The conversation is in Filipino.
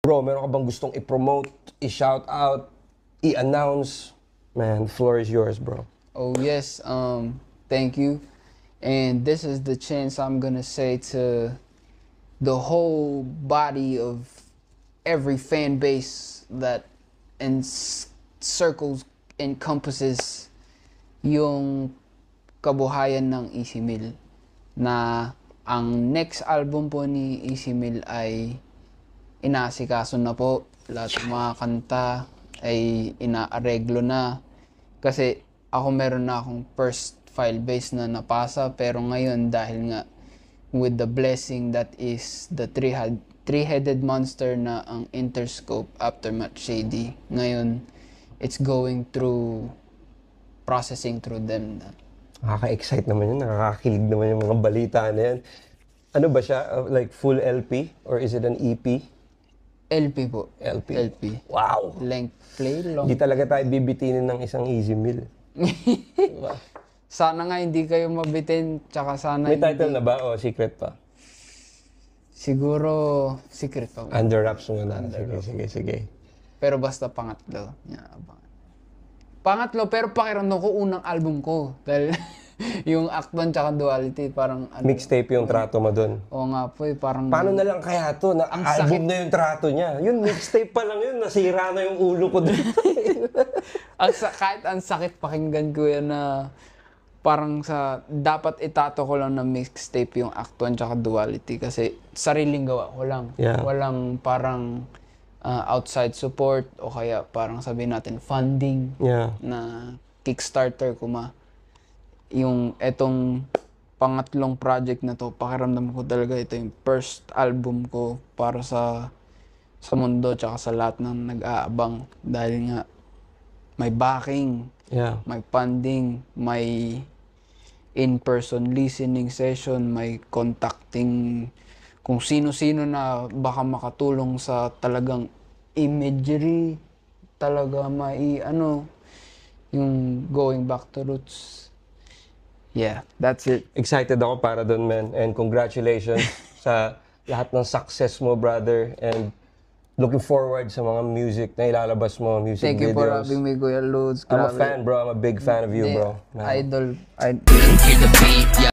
Bro, meron ka bang gustong i-promote, i-shout out, i-announce? Man, the floor is yours, bro. Oh yes, thank you. And this is the chance I'm gonna say to the whole body of every fan base that encompasses yung kabuhayan ng Easy Meal, na ang next album po ni Easy Meal ay inaasikaso na po. Lahat ng mga kanta ay inaareglo na. Kasi ako meron na akong first file base na napasa, pero ngayon dahil nga with the blessing that is the three-headed monster na ang Interscope, Aftermath, Shady, ngayon it's going through processing through them. Nakaka-excite naman yun, nakakakilig naman yung mga balita na yan. Ano ba siya? Like full LP? Or is it an EP? LP po. LP. Wow! Length play, long. Hindi talaga tayo bibitinin ng isang Easy Meal. Diba? Sana nga hindi kayo mabitin, tsaka sana May title na ba o secret pa? Siguro secret pa. Under wraps muna. Sige. Pero basta pangatlo. Pangatlo, pero pakiramdam ko unang album ko. Dahil yung Act 1 tsaka Duality, parang Mixtape yung trato mo dun. Oo nga po parang... Paano na lang kaya to? Na Ang album sakit. na yung trato niya. Yun, mixtape pa lang yun. Nasira na yung ulo ko dito. kahit ang sakit pakinggan ko yan na parang dapat itato ko lang na mixtape yung Act 1 tsaka Duality kasi sariling gawa ko lang. Yeah. Walang parang outside support o kaya parang sabihin natin funding na Kickstarter yung etong pangatlong project na to, pakiramdam ko talaga ito yung first album ko para sa mundo tsaka sa lahat ng nag-aabang dahil nga may backing, may funding, may in-person listening session, may contacting kung sino-sino na baka makatulong sa talagang imagery, talaga yung going back to roots. Yeah, that's it. Excited ako para doon, man. And congratulations sa lahat ng success mo, brother. And looking forward sa mga music na ilalabas mo, music Thank videos. you for having me, Kuya Lods. I'm a fan, bro. I'm a big fan of you, bro. Man. Idol.